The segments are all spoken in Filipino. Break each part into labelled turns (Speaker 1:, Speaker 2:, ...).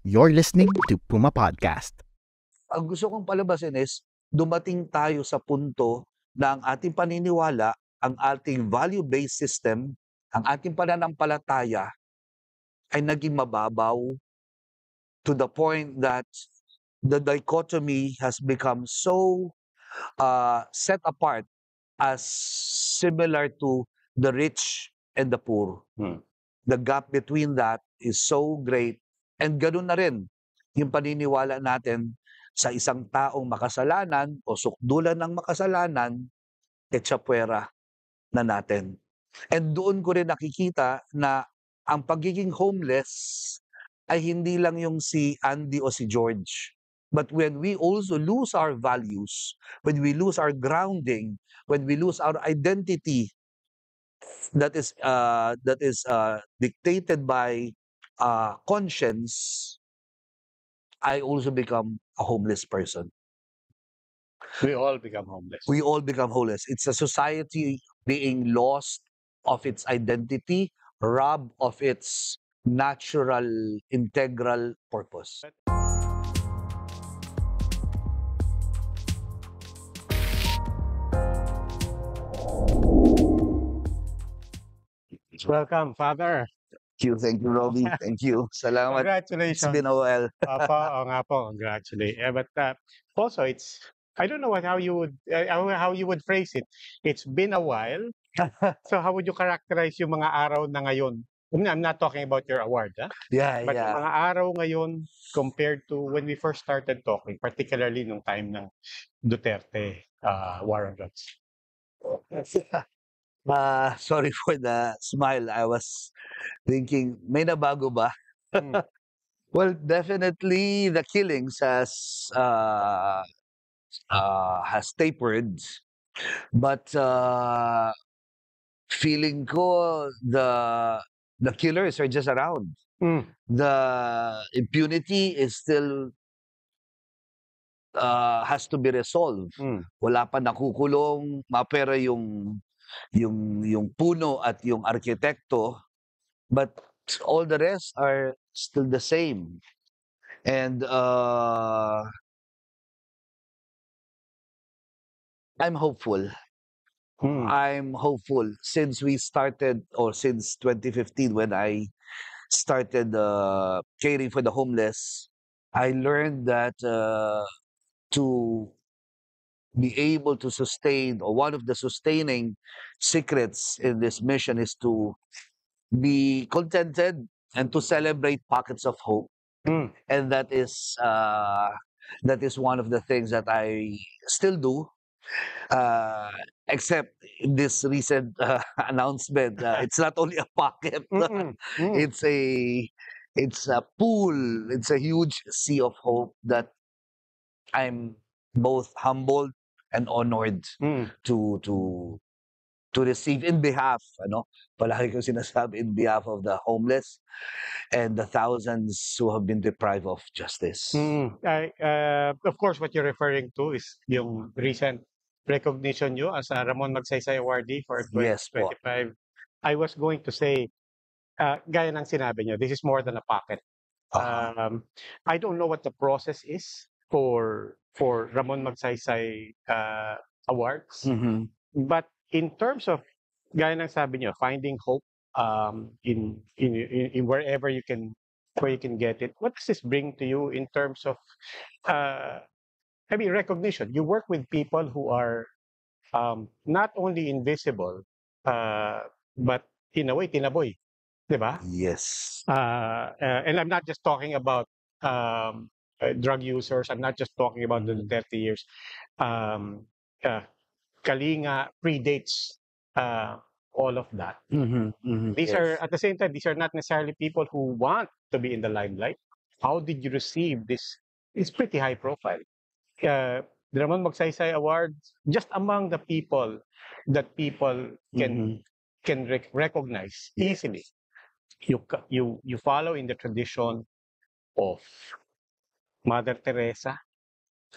Speaker 1: You're listening to Puma Podcast.
Speaker 2: Ang gusto kong palabasin is, dumating tayo sa punto na ang ating paniniwala, ang ating value-based system, ang ating pananampalataya ay naging mababaw to the point that the dichotomy has become so set apart as similar to the rich and the poor. The gap between that is so great. And ganun na rin yung paniniwala natin sa isang taong makasalanan o sukdulan ng makasalanan, etsapuera na natin. And doon ko rin nakikita na ang pagiging homeless ay hindi lang yung si Andy o si George. But when we also lose our values, when we lose our grounding, when we lose our identity that is dictated by conscience, I also become a homeless person.
Speaker 3: We all become homeless.
Speaker 2: We all become homeless. It's a society being lost of its identity, robbed of its natural, integral purpose.
Speaker 3: Welcome, Father.
Speaker 2: Thank you, Robbie. Thank you. Salamat. It's
Speaker 3: Congratulations.
Speaker 2: been a while.
Speaker 3: Oo nga po, congratulations. But also, I don't know how you would phrase it. It's been a while. So how would you characterize yung mga araw na ngayon? I'm not talking about your award, huh?
Speaker 2: Yeah,
Speaker 3: But yung
Speaker 2: yeah.
Speaker 3: mga araw ngayon compared to when we first started talking, particularly nung time ng Duterte war on drugs.
Speaker 2: Sorry for the smile. I was thinking, may nabago ba? Well, definitely the killings has tapered, but feeling ko the killers are just around. The impunity is still has to be resolved. Wala pa nakukulong, mapera yung puno at yung arkitekto, but all the rest are still the same. And I'm hopeful. I'm hopeful since we started, or since 2015 when I started caring for the homeless. I learned that to be able to sustain, or one of the sustaining secrets in this mission is to be contented and to celebrate pockets of hope. And that is one of the things that I still do. Except in this recent announcement, it's not only a pocket, it's a pool, it's a huge sea of hope that I'm both humbled and honored to receive in behalf, palagi ko sinasabi, in behalf of the homeless and the thousands who have been deprived of justice.
Speaker 3: Of course, what you're referring to is yung recent recognition nyo as a Ramon Magsaysay Awardee for
Speaker 2: Yes po.
Speaker 3: 2025. I was going to say, gaya ng sinabi nyo, this is more than a pocket. I don't know what the process is for Ramon Magsaysay awards, but in terms of, gaya ng sabi nyo, finding hope in wherever you can get it, what does this bring to you in terms of recognition? You work with people who are not only invisible, but in a way, tinaboy. Diba?
Speaker 2: Yes.
Speaker 3: And I'm not just talking about drug users. I'm not just talking about the 30 years. Kalinga predates all of that. These are, at the same time, these are not necessarily people who want to be in the limelight. How did you receive this? It's pretty high profile. The Ramon Magsaysay Award, just among the people that people can recognize easily. You follow in the tradition of Mother Teresa,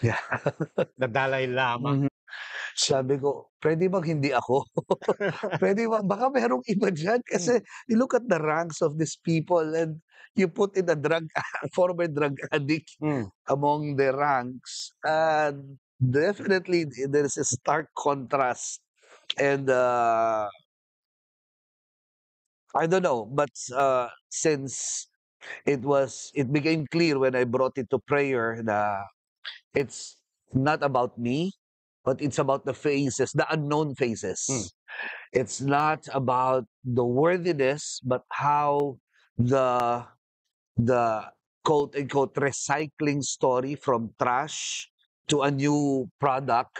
Speaker 2: Yeah.
Speaker 3: the Dalai Lama,
Speaker 2: Sabi ko, "Puwede bang hindi ako? Puwede ba baka merong iba diyan kasi you look at the ranks of these people and you put in a former drug addict
Speaker 3: Mm.
Speaker 2: among the ranks, and definitely there is a stark contrast. And, I don't know, but, since it became clear when I brought it to prayer na it's not about me, but it's about the faces, the unknown faces. It's not about the worthiness, but how the the quote unquote recycling story from trash to a new product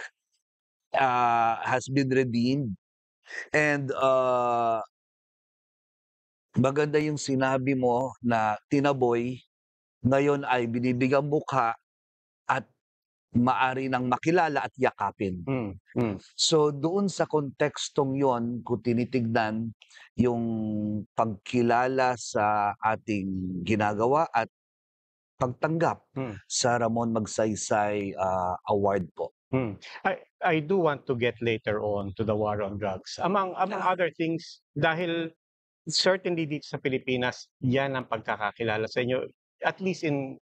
Speaker 2: has been redeemed. And maganda yung sinabi mo na tinaboy ngayon ay binibigang mukha at maari ng makilala at yakapin. So doon sa kontekstong yon, kung tinitignan yung pagkilala sa ating ginagawa at pagtanggap sa Ramon Magsaysay Award po.
Speaker 3: I do want to get later on to the war on drugs. Among other things, dahil certainly dito sa Pilipinas, yan ang pagkakakilala sa inyo, at least in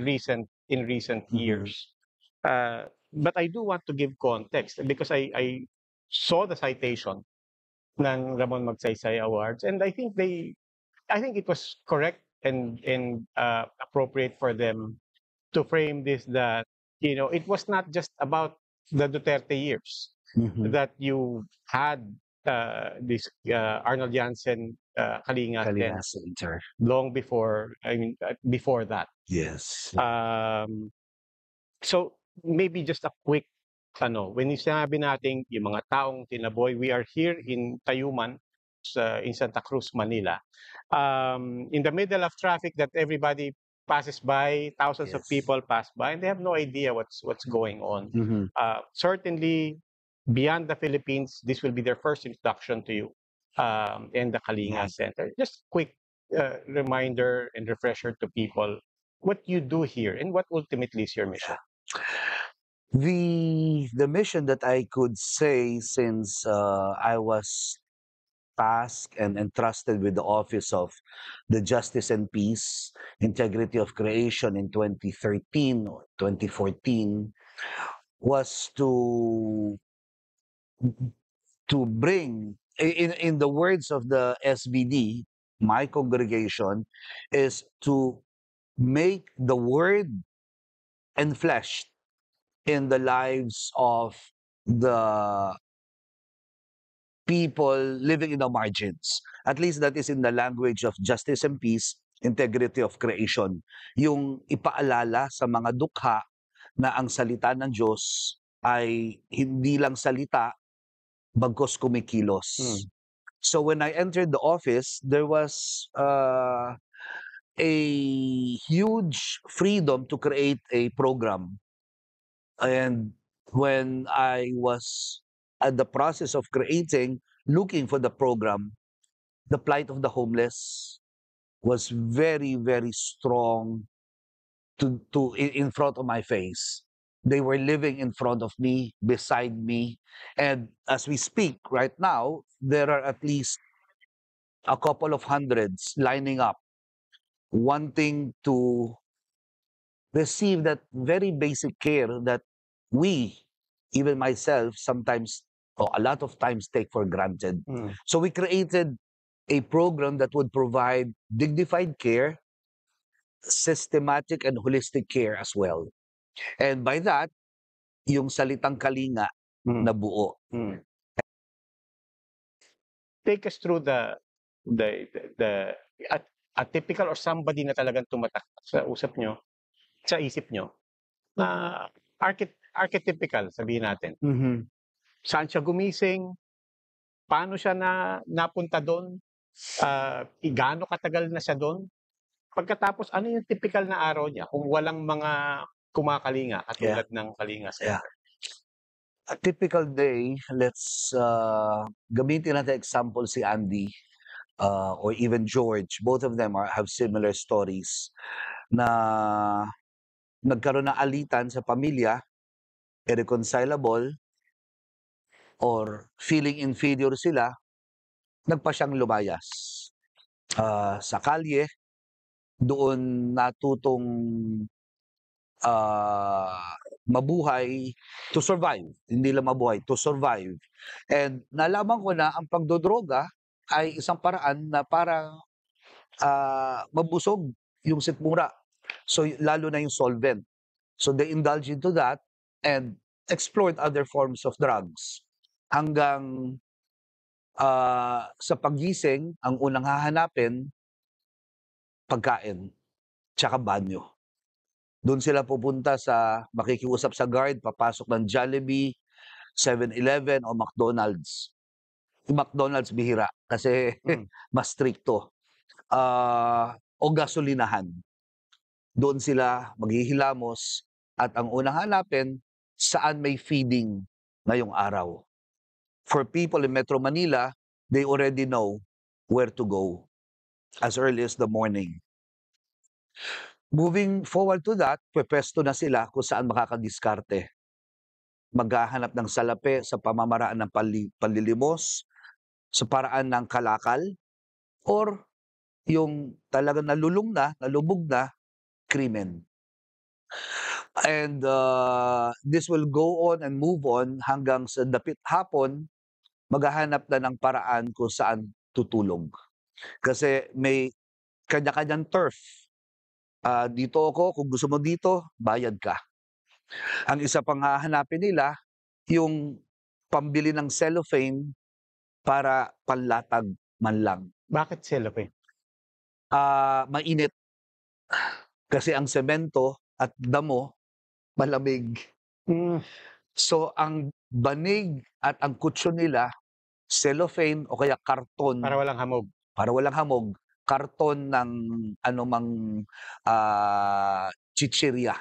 Speaker 3: recent years. But I do want to give context because I saw the citation ng Ramon Magsaysay Awards, and I think it was correct and appropriate for them to frame this that it was not just about the Duterte years that you had this Arnold Jansen Kalinga
Speaker 2: Center.
Speaker 3: long before, before that.
Speaker 2: Yes.
Speaker 3: So maybe just a quick when sinabi natin yung mga taong tinaboy, we are here in Tayuman, in Santa Cruz, Manila. In the middle of traffic that everybody passes by, thousands of people pass by, and they have no idea what's going on. Certainly, beyond the Philippines, this will be their first introduction to you in the Kalinga Center. Just quick reminder and refresher to people what you do here and what ultimately is your mission.
Speaker 2: The mission that I could say, since I was tasked and entrusted with the office of the Justice and Peace, Integrity of Creation in 2013 or 2014, was to bring, in the words of the SBD, my congregation, is to make the word enfleshed in the lives of the people living in the margins. At least that is in the language of Justice and Peace, Integrity of Creation. Yung ipaalala sa mga dukha na ang salita ng Diyos ay hindi lang salita, bagkus kumikilos. So when I entered the office, there was a huge freedom to create a program. And when I was at the process of looking for the program, the plight of the homeless was very, very strong in front of my face. They were living in front of me, beside me. And as we speak right now, there are at least a couple of hundreds lining up, wanting to receive that very basic care that we, even myself, sometimes or a lot of times take for granted. So we created a program that would provide dignified care, systematic and holistic care as well. And by that, yung salitang kalinga nabuo.
Speaker 3: Take us through the a typical or somebody na talagang tumatak sa usap nyo, sa isip nyo, na archetypical, sabihin natin. Saan siya gumising? Paano siya napunta doon? Gaano katagal na siya doon? Pagkatapos, ano yung typical na araw niya kung walang mga kumakalinga katulad ng Kalinga Center?
Speaker 2: A typical day, let's gamitin natin example si Andy or even George. Both of them have similar stories na nagkaroon ng alitan sa pamilya, irreconcilable, or feeling inferior sila, nagpa siyang lumayas sa kalye, doon natutong mabuhay to survive. Hindi lang mabuhay, to survive. And nalaman ko na ang pagdodroga ay isang paraan na para mabusog yung sikmura. So lalo na yung solvent. So they indulge into that and explored other forms of drugs. Hanggang sa paggising, ang unang hahanapin, pagkain, tsaka banyo. Doon sila pupunta sa, makikiusap sa guard, papasok ng Jollibee, 7-Eleven o McDonald's. Yung McDonald's bihira kasi mas stricto. O gasolinahan. Doon sila maghihilamos at ang unang hanapin, saan may feeding ngayong araw. For people in Metro Manila, they already know where to go as early as the morning. Moving forward to that, pwesto na sila kung saan makakadiskarte. Maghahanap ng salapi sa pamamaraan ng panlilimos, sa paraan ng kalakal, or yung talagang nalulung na, nalubog na, krimen. And this will go on and move on hanggang sa dapit hapon, maghahanap na ng paraan kung saan tutulog. Kasi may kanya-kanyang turf. Dito ako, kung gusto mo dito, bayad ka. Ang isa pang hahanapin nila, yung pambili ng cellophane para panlatag man lang.
Speaker 3: Bakit cellophane?
Speaker 2: Mainit. Kasi ang semento at damo, malamig. So, ang banig at ang kutsyon nila, cellophane o kaya karton.
Speaker 3: Para walang hamog.
Speaker 2: Para walang hamog. Karton ng anumang chichirya.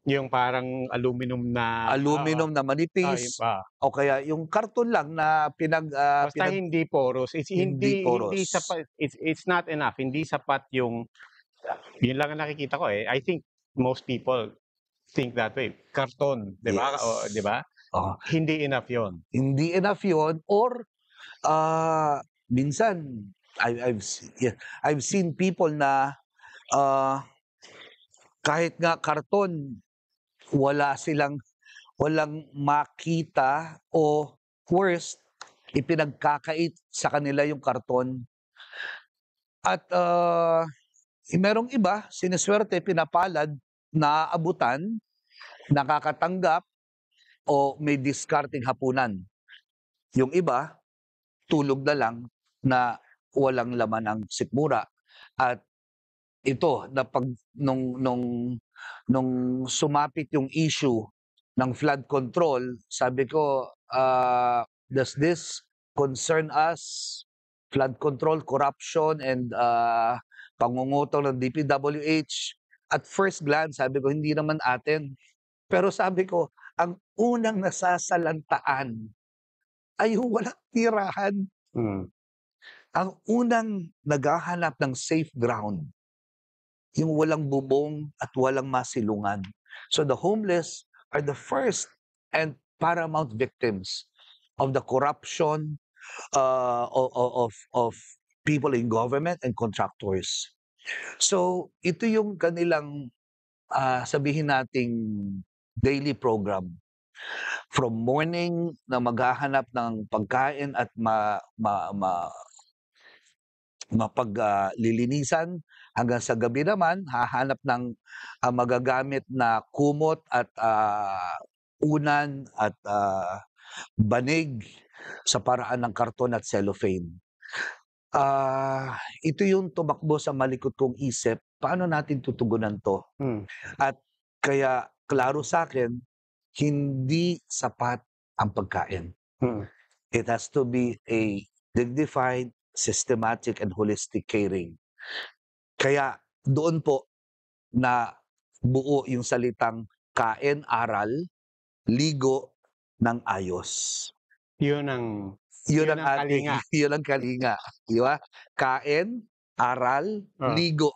Speaker 3: Yung parang aluminum na manipis.
Speaker 2: O kaya yung karton lang na
Speaker 3: basta hindi porous.
Speaker 2: Hindi porous.
Speaker 3: Hindi sapat. It's not enough. Hindi sapat yung yun lang ang nakikita ko eh. I think most people think that way. Karton, 'di ba?
Speaker 2: Yes.
Speaker 3: O, 'di ba? Hindi enough 'yon.
Speaker 2: Hindi enough 'yon, or minsan I've seen people na kahit nga karton, walang makita o worst, ipinagkakait sa kanila yung karton. At merong iba, siniswerte, pinapalad, naaabutan, nakakatanggap, o may discarding hapunan. Yung iba, tulog na lang na walang laman ng sikmura. At ito, na pag nung sumapit yung issue ng flood control, sabi ko, does this concern us? Flood control, corruption, and pangungutong ng DPWH. At first glance, sabi ko, hindi naman atin. Pero sabi ko, ang unang nasasalantaan ay yung walang tirahan. Ang unang naghahanap ng safe ground, yung walang bubong at walang masilungan. So the homeless are the first and paramount victims of the corruption of people in government and contractors. So ito yung kanilang sabihin nating daily program. From morning na maghahanap ng pagkain at mapaglilinisan, hanggang sa gabi naman hahanap ng magagamit na kumot at unan at banig sa paraan ng karton at cellophane. Ito yung tumakbo sa malikot kong isip, paano natin tutugunan to? At kaya klaro sa akin, hindi sapat ang pagkain. It has to be a dignified, systematic, and holistic caring. Kaya doon po na buo yung salitang kain, aral, ligo ng ayos.
Speaker 3: Yun ang
Speaker 2: Kalinga. Yun ang kalinga. Di ba? Kain, aral, ligo.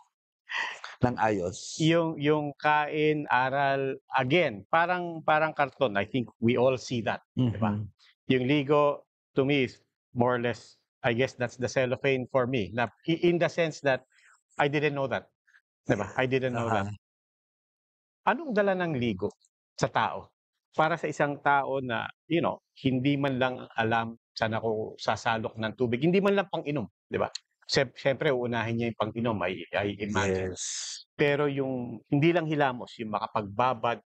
Speaker 2: ng ayos.
Speaker 3: Yung kain, aral, again, parang karton. I think we all see that. Diba?
Speaker 2: Mhm.
Speaker 3: Yung ligo, to me, is more or less, I guess that's the cellophane for me. Na, in the sense that I didn't know that. Diba? I didn't know that.
Speaker 2: Aha.
Speaker 3: Anong dala ng ligo sa tao? Para sa isang tao na, hindi man lang alam saan ako sasalok ng tubig, hindi man lang pang-inom, di ba? Siyempre, uunahin niya yung pang-inom, I imagine.
Speaker 2: Yes.
Speaker 3: Pero yung hindi lang hilamos, yung makapagbabad,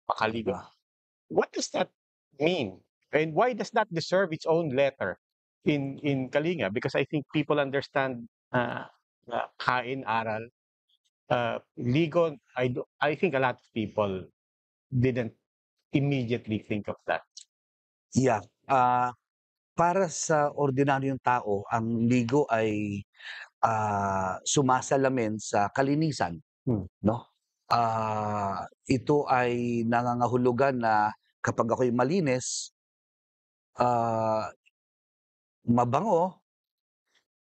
Speaker 3: makaligo.
Speaker 2: Ah.
Speaker 3: What does that mean? And why does that deserve its own letter in Kalinga? Because I think people understand kain, aral, ligo. I think a lot of people didn't immediately think of that.
Speaker 2: Yeah. Para sa ordinaryong tao, ang ligo ay sumasalamin sa kalinisan, no? Ito ay nangangahulugan na kapag ako'y malinis, mabango,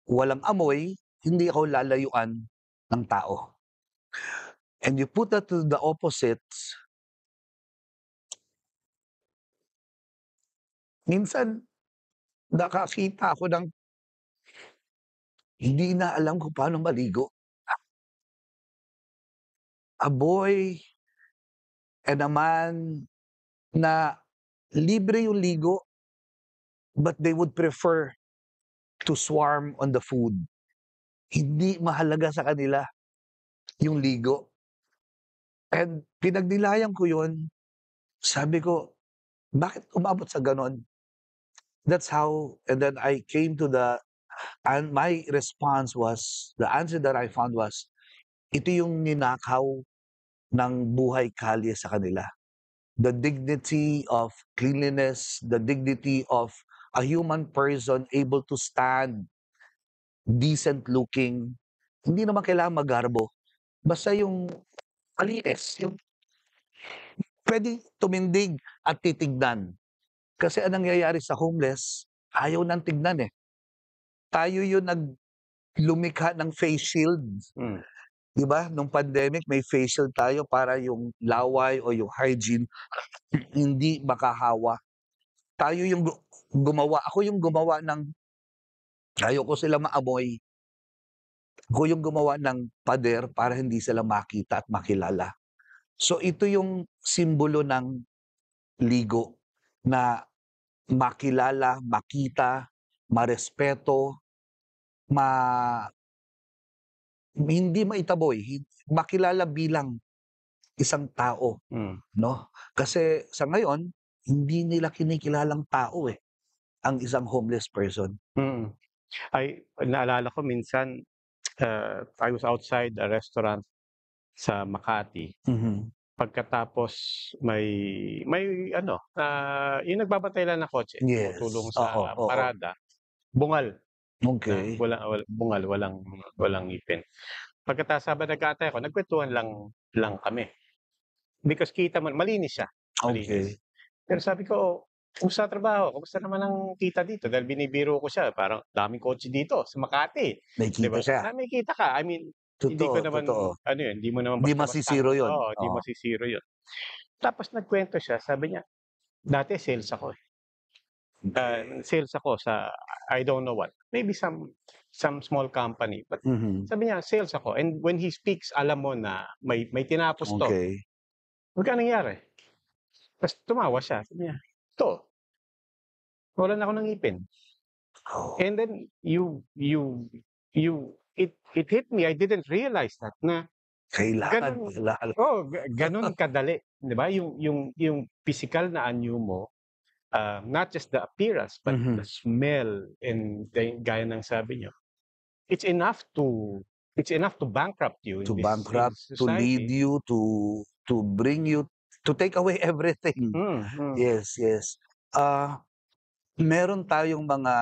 Speaker 2: walang amoy, hindi ako lalayuan ng tao. And you put that to the opposite, minsan nakakita ako ng hindi na alam kung paano maligo. A boy and a man na libre yung ligo, but they would prefer to swarm on the food. Hindi mahalaga sa kanila yung ligo. And pinagnilayan ko yun, sabi ko, bakit umabot sa ganon? That's how, and then I came to and my response was, the answer that I found was, ito yung ninakaw ng buhay kalye sa kanila. The dignity of cleanliness, the dignity of a human person able to stand, decent looking. Hindi naman kailangan magarbo. Basta yung malinis, yung pwede tumindig at titignan. Kasi anong nangyayari sa homeless, ayaw nang tignan eh. Tayo yung lumikha ng face shield. Di ba? Nung pandemic, may face shield tayo para yung laway o yung hygiene hindi makahawa. Tayo yung gumawa. Ako yung gumawa ng, ayaw ko sila maamoy. Ako yung gumawa ng pader para hindi sila makita at makilala. So ito yung simbolo ng ligo na makilala, makita, marespeto, hindi maitaboy, makilala bilang isang tao, no? Kasi sa ngayon, hindi nila kinikilalang tao ang isang homeless person.
Speaker 3: Naalala ko minsan, I was outside a restaurant sa Makati. Pagkatapos yung nagbabantay lang na kotse,
Speaker 2: Yes.
Speaker 3: tulong sa
Speaker 2: Oo.
Speaker 3: parada, bungal.
Speaker 2: Okay.
Speaker 3: Bungal, walang ngipin. Pagkatapos habang nag-aantay ako, nagkwentuhan lang kami. Because kita mo, malinis siya. Malinis.
Speaker 2: Okay.
Speaker 3: Pero sabi ko, kumusta trabaho? Kumusta naman ang kita dito? Dahil binibiro ko siya, parang daming kotse dito sa Makati.
Speaker 2: May kita
Speaker 3: Diba?
Speaker 2: siya.
Speaker 3: May kita ka. I mean, hindi ko naman,
Speaker 2: Totoo.
Speaker 3: hindi mo naman
Speaker 2: Hindi
Speaker 3: basta-basta.
Speaker 2: masisiro yun.
Speaker 3: Oo, hindi masisiro yun. Tapos nagkwento siya, sabi niya, dati sales ako sales ako sa, I don't know what, maybe some small company. But sabi niya, sales ako. And when he speaks, alam mo na may tinapos to.
Speaker 2: Okay.
Speaker 3: Magkano nangyari? Tapos tumawa siya. Sabi niya, ito, wala na ako ng ngipin. And then it hit me. I didn't realize that na
Speaker 2: Kailangan.
Speaker 3: ganun kadali, 'di ba? Yung physical na anyo mo, not just the appearance but the smell, and gaya ng sabi niyo, it's enough to bankrupt you,
Speaker 2: To bankrupt, to lead you, to bring you, to take away everything. Yes. Meron tayong mga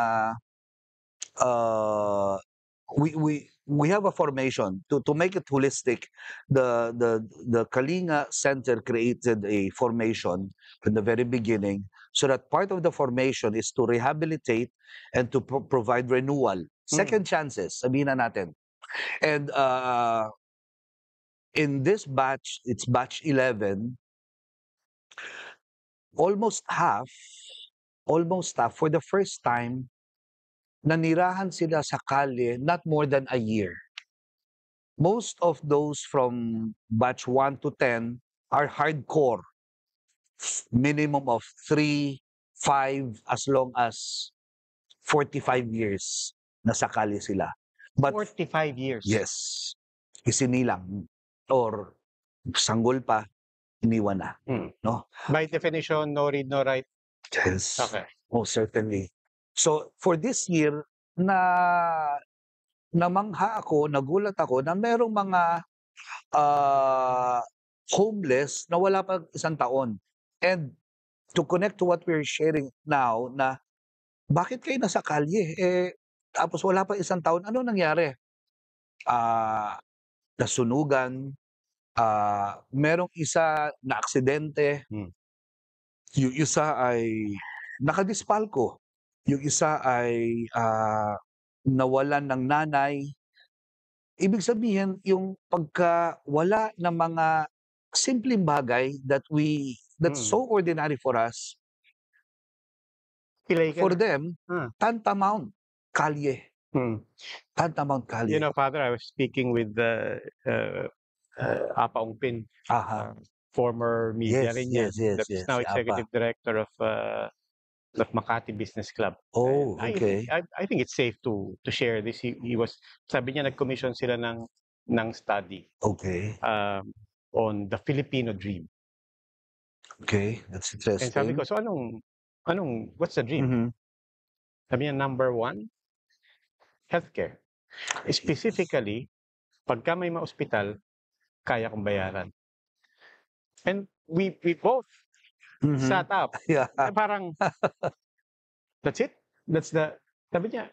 Speaker 2: we have a formation to make it holistic. The Kalinga Center created a formation from the very beginning, so that part of the formation is to rehabilitate and to provide renewal, second chances, sabihin na natin. And in this batch, it's batch 11, almost half, for the first time, nanirahan sila sa kalye not more than a year. Most of those from batch 1 to 10 are hardcore. Minimum of 3, 5, as long as 45 years nasa kalye sila. But
Speaker 3: 45 years.
Speaker 2: yes, isinilang or sanggol pa, iniwan na. No?
Speaker 3: By definition, no read, no write.
Speaker 2: Yes.
Speaker 3: Okay.
Speaker 2: Oh, certainly. So, for this year, namangha ako, nagulat ako na merong mga homeless na wala pa isang taon. And to connect to what we're sharing now, na bakit kayo nasa kalye? Tapos wala pa isang taon, ano nangyari? Nasunugan, merong isa na aksidente, yung isa ay nakadispalko, yung isa ay nawalan ng nanay. Ibig sabihin, yung pagkawala ng mga simpleng bagay that's so ordinary for us, for them, tantamount kalye. Tantamount kalye.
Speaker 3: You know, Father, I was speaking with Apa Ongpin, former media rin yan, that is now
Speaker 2: si
Speaker 3: executive director of Makati Business Club.
Speaker 2: Oh,
Speaker 3: And
Speaker 2: okay.
Speaker 3: I think it's safe to share this. He was, sabi niya, nag-commission sila ng study
Speaker 2: Okay.
Speaker 3: on the Filipino dream.
Speaker 2: Okay, that's interesting.
Speaker 3: And sabi ko, so what's the dream? Sabi niya, number 1, healthcare. Specifically, pagka may ma-ospital, kaya kong bayaran. And we both sat up.
Speaker 2: Yeah.
Speaker 3: Parang, that's it. Sabi niya,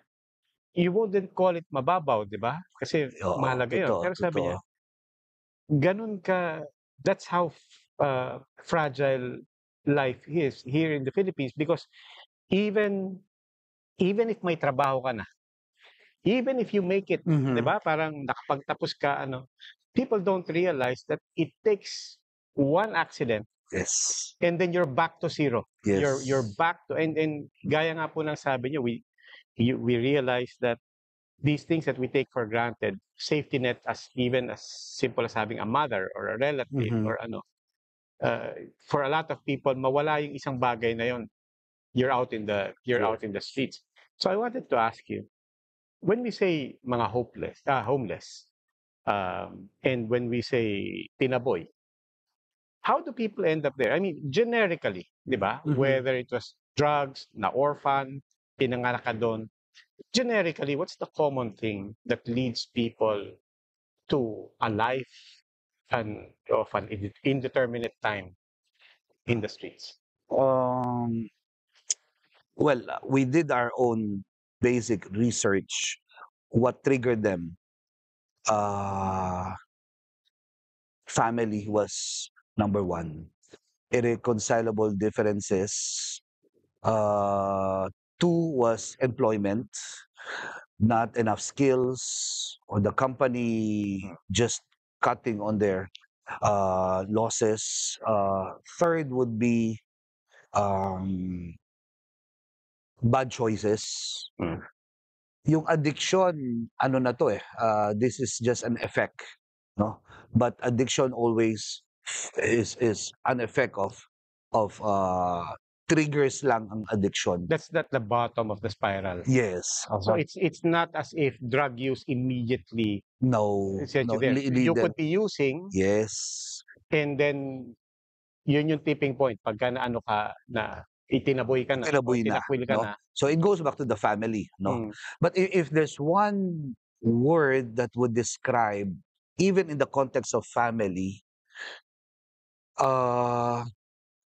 Speaker 3: you wouldn't call it mababaw, di ba? Kasi mahalaga yun. Pero sabi niya, ganun ka, that's how fragile life is here in the Philippines, because even if may trabaho ka na, even if you make it, di ba? Parang nakapagtapos ka, people don't realize that it takes one accident.
Speaker 2: Yes.
Speaker 3: And then you're back to zero.
Speaker 2: Yes.
Speaker 3: You're back to, and gaya nga po ng sabi niyo, we realize that these things that we take for granted, safety net, even as simple as having a mother or a relative or for a lot of people, mawala yung isang bagay na yon, you're out in the streets. So I wanted to ask you, when we say mga homeless, and when we say tinaboy, how do people end up there? I mean, generically, di ba? Whether it was drugs, na orphan, pinanganak ka doon. Generically, what's the common thing that leads people to a life of an indeterminate time in the streets?
Speaker 2: Well, we did our own basic research. What triggered them? Family was number 1. Irreconcilable differences. 2 was employment. Not enough skills, or the company just cutting on their losses. 3rd would be bad choices. Yung addiction, ano na to this is just an effect, no? But addiction always is an effect of triggers lang ang addiction.
Speaker 3: That's not the bottom of the spiral.
Speaker 2: Yes.
Speaker 3: So it's not as if drug use immediately sent you there. You could be using.
Speaker 2: Yes.
Speaker 3: And then yun yung tipping point pagka na itinaboy ka na, tinakwil ka na.
Speaker 2: So it goes back to the family, no? But if there's one word that would describe, even in the context of family,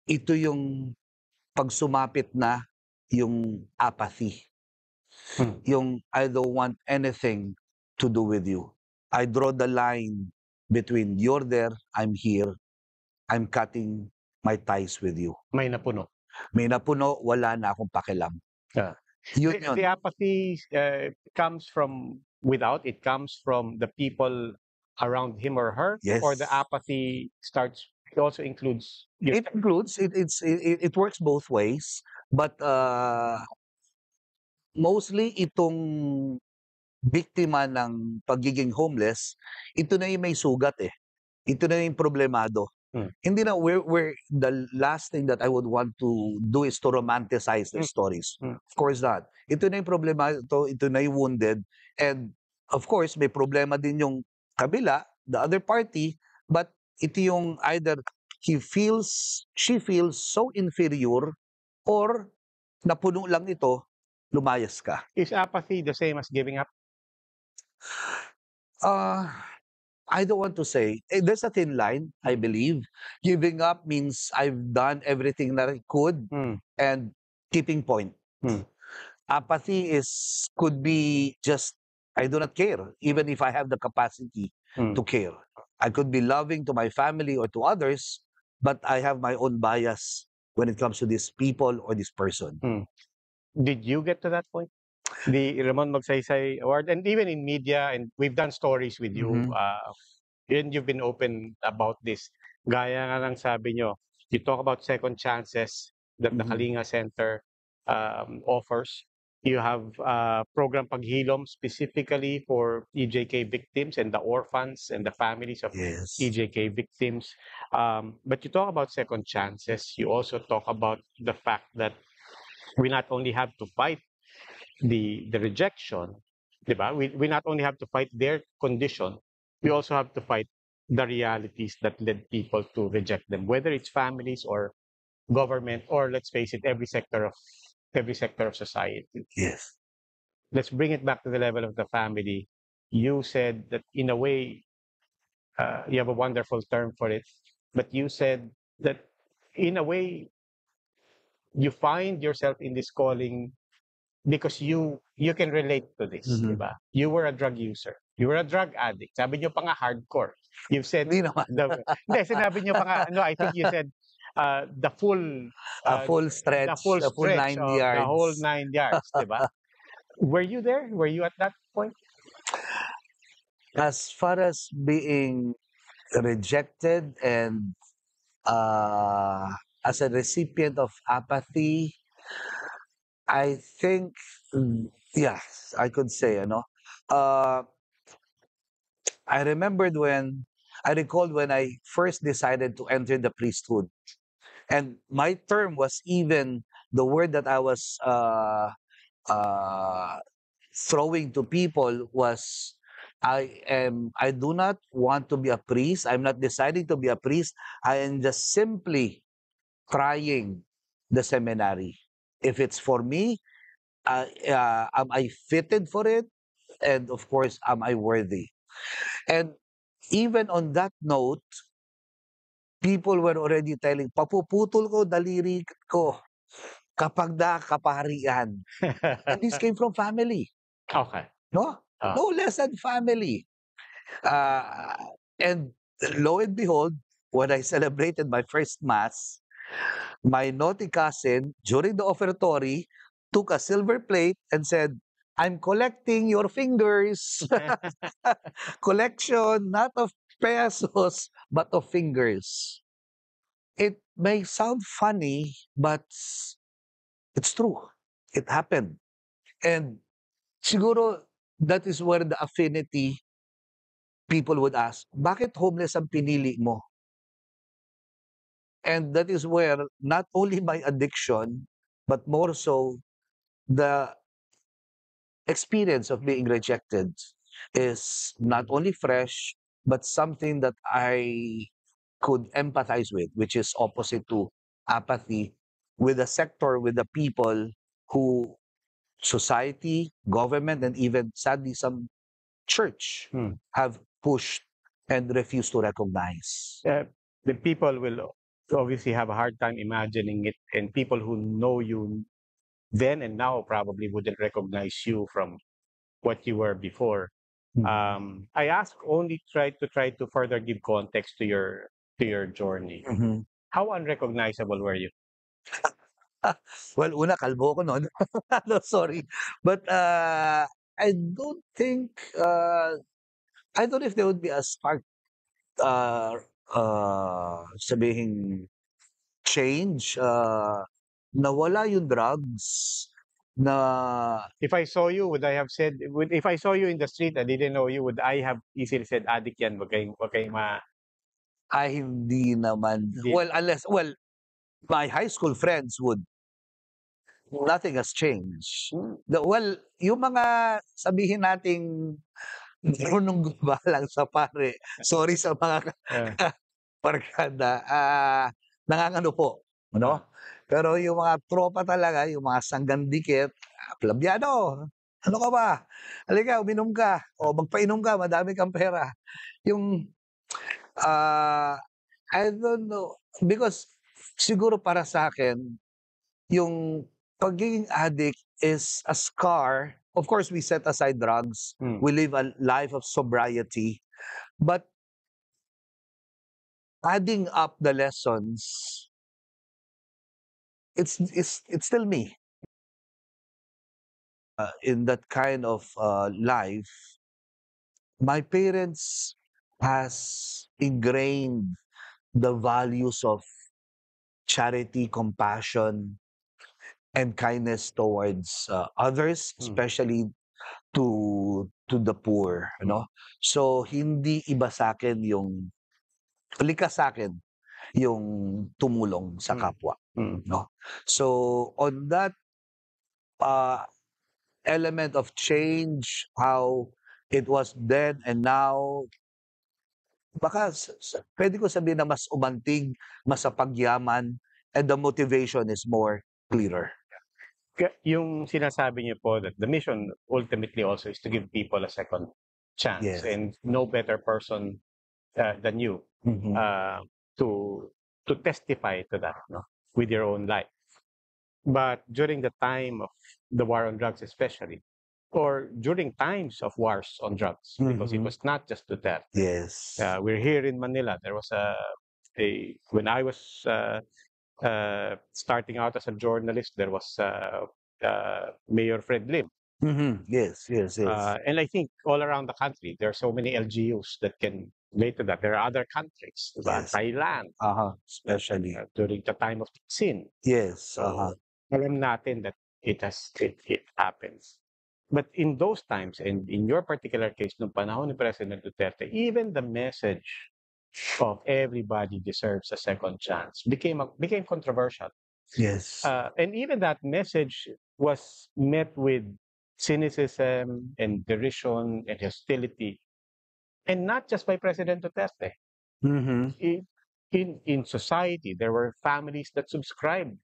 Speaker 2: ito yung pag sumapit na yung apathy. Yung I don't want anything to do with you. I draw the line between you're there, I'm here, I'm cutting my ties with you.
Speaker 3: May napuno.
Speaker 2: May napuno, wala na akong pakialam. Yun.
Speaker 3: The apathy comes from without, it comes from the people around him or her, or the
Speaker 2: Yes.
Speaker 3: apathy starts, it also includes you?
Speaker 2: It includes, it works both ways, but mostly itong biktima ng pagiging homeless, ito na yung may sugat eh. Ito na yung problemado. Hindi na, we're the last thing that I would want to do is to romanticize their stories. Of course not. Ito na yung problema, ito na yung wounded, and of course may problema din yung kabila, the other party, but ito yung either she feels so inferior, or napuno lang ito, lumayas ka.
Speaker 3: Is apathy the same as giving up?
Speaker 2: I don't want to say. There's a thin line, I believe. Giving up means I've done everything that I could and keeping point. Apathy could be just, I do not care, even if I have the capacity to care. I could be loving to my family or to others, but I have my own bias when it comes to these people or this person.
Speaker 3: Did you get to that point? The Ramon Magsaysay Award, and even in media, and we've done stories with you, and you've been open about this. Gaya nga lang sabi nyo, you talk about second chances that the Kalinga Center offers. You have program Paghilom specifically for EJK victims and the orphans and the families of
Speaker 2: Yes.
Speaker 3: EJK victims. But you talk about second chances. You also talk about the fact that we not only have to fight the rejection, diba? We not only have to fight their condition, we also have to fight the realities that led people to reject them, whether it's families or government, or let's face it, every sector of society.
Speaker 2: Yes.
Speaker 3: Let's bring it back to the level of the family. You said that in a way, you have a wonderful term for it, but you said that in a way, you find yourself in this calling because you can relate to this, diba? You were a drug user. You were a drug addict. Sabi niyo pa nga hardcore. You've said
Speaker 2: Hindi naman.
Speaker 3: Hindi, sinabi niyo pa nga, no, I think you said the full
Speaker 2: full stretch,
Speaker 3: the full
Speaker 2: the full
Speaker 3: stretch
Speaker 2: 9
Speaker 3: of
Speaker 2: yards.
Speaker 3: the whole 9 yards, diba? Were you there? Were you at that point?
Speaker 2: As far as being rejected and as a recipient of apathy, I think, yes, I could say, I recalled when I first decided to enter the priesthood. And my term was even the word that I was throwing to people was, I do not want to be a priest. I'm not deciding to be a priest. I am just simply trying the seminary. If it's for me, am I fitted for it? And of course, am I worthy? And even on that note, people were already telling, papuputol ko daliri ko kapag nakaparian. And this came from family.
Speaker 3: Okay.
Speaker 2: No? No less than family. And lo and behold, when I celebrated my first mass, my naughty cousin, during the offertory, took a silver plate and said, I'm collecting your fingers. Collection, not of pesos, but of fingers. It may sound funny, but it's true. It happened. And siguro, that is where the affinity, people would ask, bakit homeless ang pinili mo? And that is where not only my addiction, but more so the experience of being rejected is not only fresh, but something that I could empathize with, which is opposite to apathy, with the sector, with the people who society, government, and even sadly some church have pushed and refused to recognize.
Speaker 3: The people will obviously have a hard time imagining it, and people who know you then and now probably wouldn't recognize you from what you were before. I ask only try to further give context to your journey. How unrecognizable were you?
Speaker 2: Well, una, kalbo ko noon. No, sorry. But I don't think I don't know if there would be a spark, sabihing change, nawala yung drugs, na
Speaker 3: If I saw you, would I have said, if I saw you in the street, I didn't know you, would I have easily said, addict yan, wag kayong
Speaker 2: ay hindi naman.
Speaker 3: Hindi.
Speaker 2: Well, my high school friends would, nothing has changed. Well, yung mga sabihin nating marunong gumalang sa pare, sorry sa mga barkada, nangangano po, ano? Pero yung mga tropa talaga, yung mga sanggandikit, plabyado, ano ka ba? Halika, uminom ka, o magpainom ka, madami kang pera. Yung, I don't know, because siguro para sa akin, yung pagiging addict is a scar. Of course, we set aside drugs. We live a life of sobriety. But adding up the lessons, it's still me. In that kind of life, my parents has ingrained the values of charity, compassion, and kindness towards others, especially to the poor, no? So hindi iba sa akin yung likas sa akin yung tumulong sa kapwa, no? So on that element of change, how it was then and now, baka pwede ko sabihin na mas umantig, mas pagyaman, and the motivation is more clearer.
Speaker 3: Yung sinasabi niyo po that the mission ultimately also is to give people a second chance.
Speaker 2: Yes.
Speaker 3: And no better person than you to testify to that, no, with your own life. But during the time of the war on drugs especially, or during times of wars on drugs, because it was not just Duterte.
Speaker 2: Yes.
Speaker 3: We're here in Manila. There was when I was starting out as a journalist, there was Mayor Fred Lim.
Speaker 2: Yes.
Speaker 3: And I think all around the country, there are so many LGUs that can relate to that. There are other countries,
Speaker 2: Yes.
Speaker 3: Thailand,
Speaker 2: Especially.
Speaker 3: during the time of Sin.
Speaker 2: Yes.
Speaker 3: Alam natin that it happens. But in those times, and in your particular case, nung panahon ni President Duterte, even the message of everybody deserves a second chance became controversial.
Speaker 2: Yes.
Speaker 3: And even that message was met with cynicism and derision and hostility, and not just by President Duterte. In society, there were families that subscribed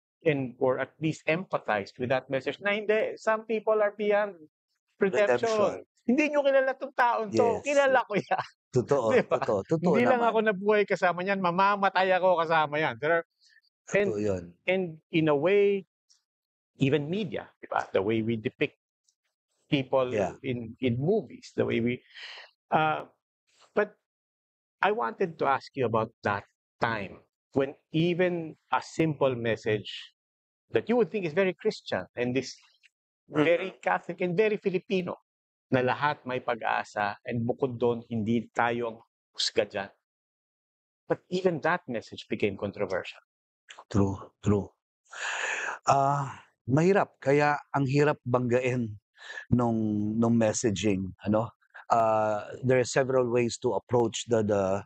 Speaker 3: or at least empathized with that message. Na hindi, some people are beyond redemption. Hindi nyo kilala itong taon to.
Speaker 2: Yes.
Speaker 3: Kilala ko yan.
Speaker 2: Totoo,
Speaker 3: Diba?
Speaker 2: totoo
Speaker 3: Hindi lang
Speaker 2: naman.
Speaker 3: ako nabuhay kasama niyan, mamamatay ako kasama yan.
Speaker 2: Totoo yun.
Speaker 3: And in a way, even media, diba? The way we depict people in movies, the way we... but I wanted to ask you about that time when even a simple message that you would think is very Christian and this very Catholic and very Filipino, na lahat may pag-asa and bukod doon, hindi tayo ang husga dyan. But even that message became controversial.
Speaker 2: True. Mahirap. Kaya ang hirap banggain nung messaging, ano? There are several ways to approach the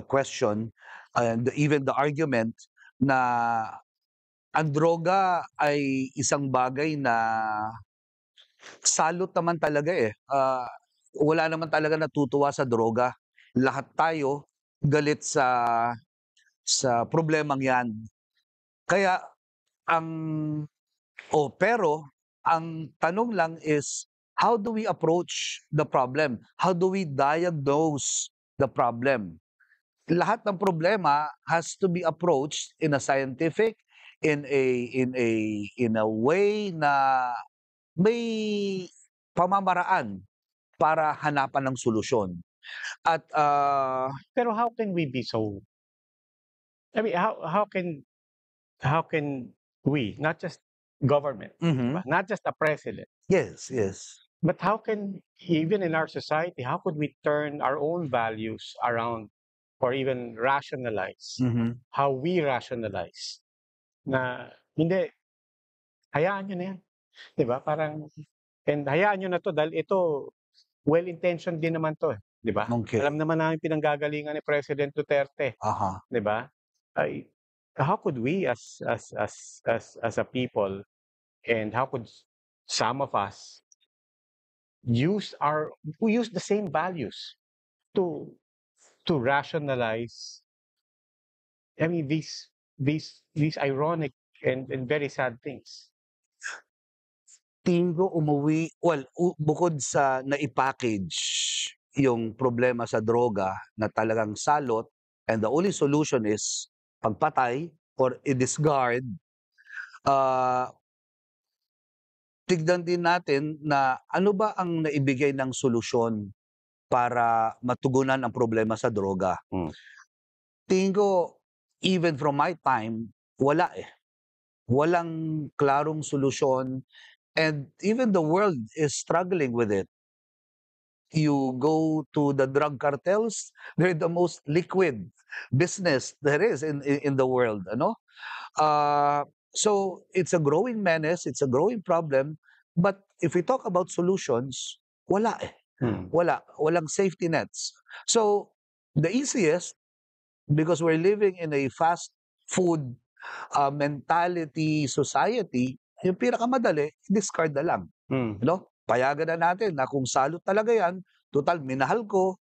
Speaker 2: question and even the argument na ang droga ay isang bagay na salot naman talaga eh. Wala naman talaga natutuwa sa droga. Lahat tayo galit sa problemang yan. Kaya pero ang tanong lang is, how do we approach the problem? How do we diagnose the problem? Lahat ng problema has to be approached in a scientific, in a way na may pamamaraan para hanapan ng solusyon. At
Speaker 3: Pero how can we be so... I mean, how can we, not just government, diba? Not just a president,
Speaker 2: yes.
Speaker 3: But how can, even in our society, how could we turn our own values around or even rationalize how we rationalize na hindi, hayaan nyo na yan. Di ba? Parang, and hayaan nyo na to dahil ito, well-intentioned din naman to. Di ba?
Speaker 2: Okay.
Speaker 3: Alam naman namin pinanggagalingan ni President Duterte.
Speaker 2: Aha.
Speaker 3: Di ba? How could we as a people, and how could some of us use the same values to rationalize, I mean, these ironic and very sad things.
Speaker 2: Tingin ko bukod sa naipackage yung problema sa droga na talagang salot, and the only solution is pagpatay or i-discard, tignan din natin na ano ba ang naibigay ng solusyon para matugunan ang problema sa droga. Tingin ko, even from my time, wala eh. Walang klarong solusyon, and even the world is struggling with it. You go to the drug cartels, they're the most liquid business there is in the world, ano? So it's a growing menace, it's a growing problem, but if we talk about solutions, wala eh. Walang safety nets. So the easiest, because we're living in a fast food mentality society, yung pinakamadali, discard na lang. No? Payagan na natin na kung salot talaga yan, total minahal ko,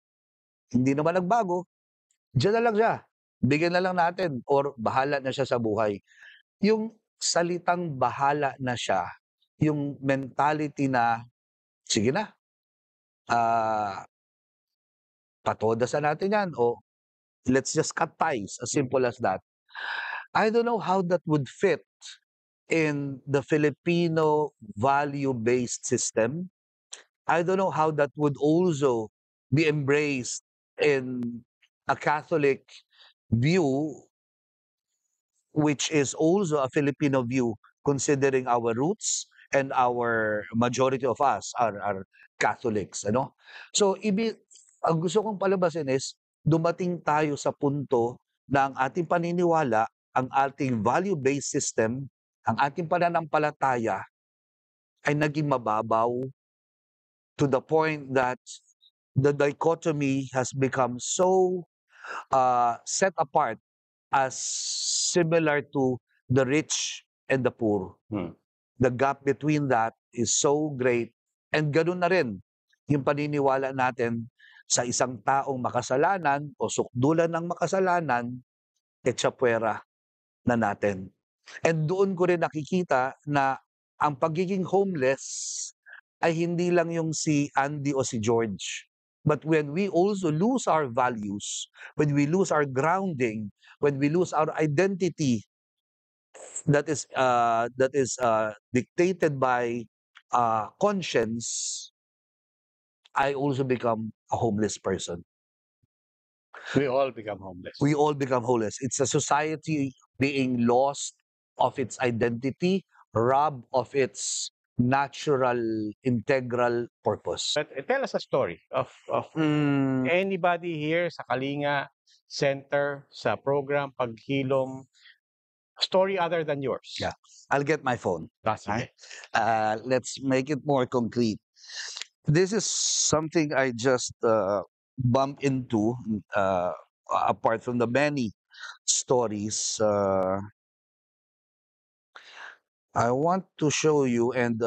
Speaker 2: hindi naman nagbago, diyan na lang siya. Bigyan na lang natin or bahala na siya sa buhay. Yung salitang bahala na siya, yung mentality na, sige na, patodasan natin yan o let's just cut ties, as simple as that. I don't know how that would fit in the Filipino value-based system. I don't know how that would also be embraced in a Catholic view, which is also a Filipino view, considering our roots and our majority of us are Catholics. Ano? So, ang gusto kong palabasin is, dumating tayo sa punto na ang ating paniniwala, ang ating value-based system, ang ating pananampalataya ay naging mababaw to the point that the dichotomy has become so set apart as similar to the rich and the poor. The gap between that is so great. And ganun na rin yung paniniwala natin sa isang taong makasalanan o sukdulan ng makasalanan, etsapwera na natin. And doon ko rin nakikita na ang pagiging homeless ay hindi lang yung si Andy o si George. But when we also lose our values, when we lose our grounding, when we lose our identity that is dictated by conscience, I also become a homeless person.
Speaker 3: We all become homeless.
Speaker 2: We all become homeless. It's a society being lost of its identity, robbed of its natural, integral purpose.
Speaker 3: But tell us a story of anybody here sa Kalinga Center, sa program Paghilom, story other than yours.
Speaker 2: Yeah. I'll get my phone.
Speaker 3: Sige.
Speaker 2: Let's make it more concrete. This is something I just bumped into, apart from the many stories. I want to show you, and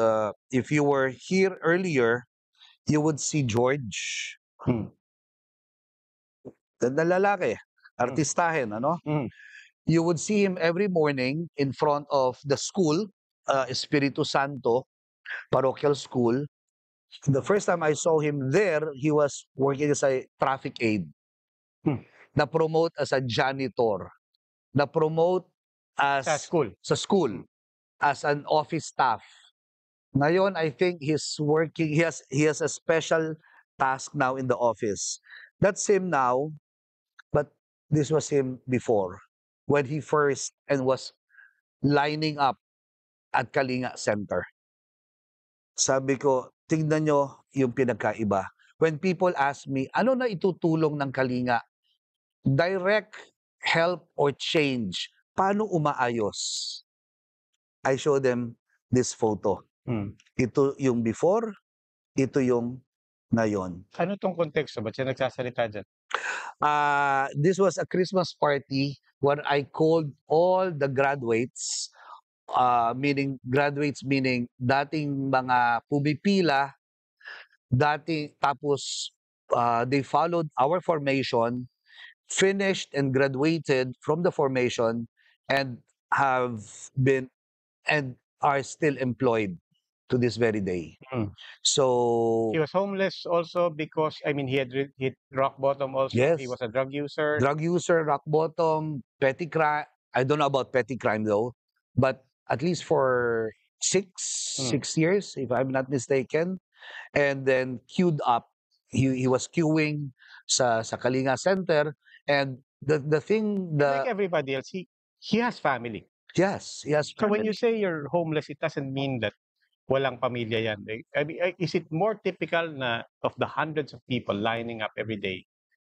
Speaker 2: if you were here earlier, you would see George. Na lalaki, artistahin, ano? You would see him every morning in front of the school, Espiritu Santo Parochial School. The first time I saw him there, he was working as a traffic aide. Na-promote as a janitor. Na-promote as
Speaker 3: sa school.
Speaker 2: As an office staff. Ngayon, I think he's working, he has a special task now in the office. That's him now, but this was him before, when he first and was lining up at Kalinga Center. Sabi ko, tingnan nyo yung pinagkaiba. When people ask me, ano na itutulong ng Kalinga? Direct help or change. Paano umaayos? I show them this photo. Ito yung before, ito yung ngayon.
Speaker 3: Ano tong konteksto? Ba't siya nagsasalita dyan?
Speaker 2: This was a Christmas party where I called all the graduates, meaning dating mga pumipila, tapos they followed our formation, finished and graduated from the formation, and have been and are still employed to this very day. So
Speaker 3: He was homeless also because, I mean, he had hit rock bottom also.
Speaker 2: Yes.
Speaker 3: He was a drug user.
Speaker 2: drug user, rock bottom, petty crime. I don't know about petty crime though, but at least for six years, if I'm not mistaken, and then queued up. He was queuing sa Kalinga Center, and the thing
Speaker 3: Like everybody else, he has family.
Speaker 2: yes,
Speaker 3: So when you say you're homeless, it doesn't mean that walang pamilya yan. I mean, is it more typical na of the hundreds of people lining up every day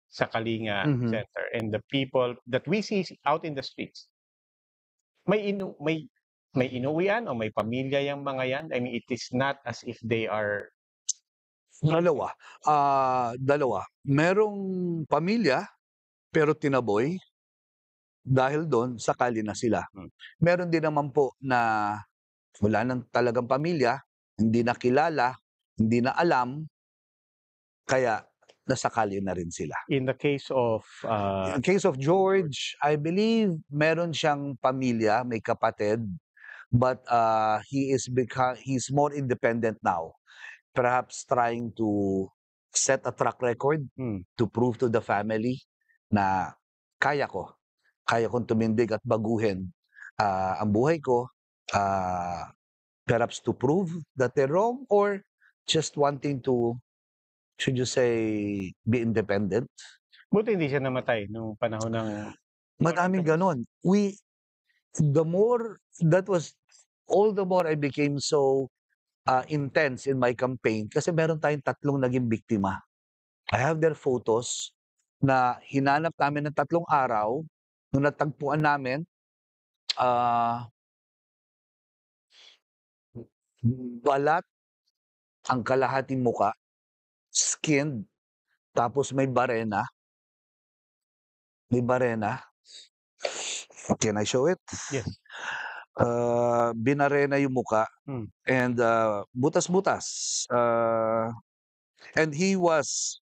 Speaker 3: sa Kalinga Center and the people that we see out in the streets, may inuwian o may pamilya yung mga yan? I mean, it is not as if they are...
Speaker 2: Dalawa. Merong pamilya, pero tinaboy dahil doon sakali na sila. Meron din naman po na wala nang talagang pamilya, hindi na kilala, hindi na alam, kaya nasakali na rin sila.
Speaker 3: In the case of...
Speaker 2: In case of George, I believe meron siyang pamilya, may kapatid, but he's more independent now. Perhaps trying to set a track record to prove to the family na kaya kong tumindig at baguhin ang buhay ko, perhaps to prove that they're wrong or just wanting to, should you say, be independent.
Speaker 3: Buti hindi siya namatay nung panahon ng...
Speaker 2: Madaming ganon. All the more I became so intense in my campaign kasi meron tayong 3 naging biktima. I have their photos na hinanap namin ng 3 araw. Nung natagpuan namin, balat ang kalahating muka, skinned, tapos may barena. Can I show it?
Speaker 3: Yes.
Speaker 2: Binarena yung muka and butas-butas. And he was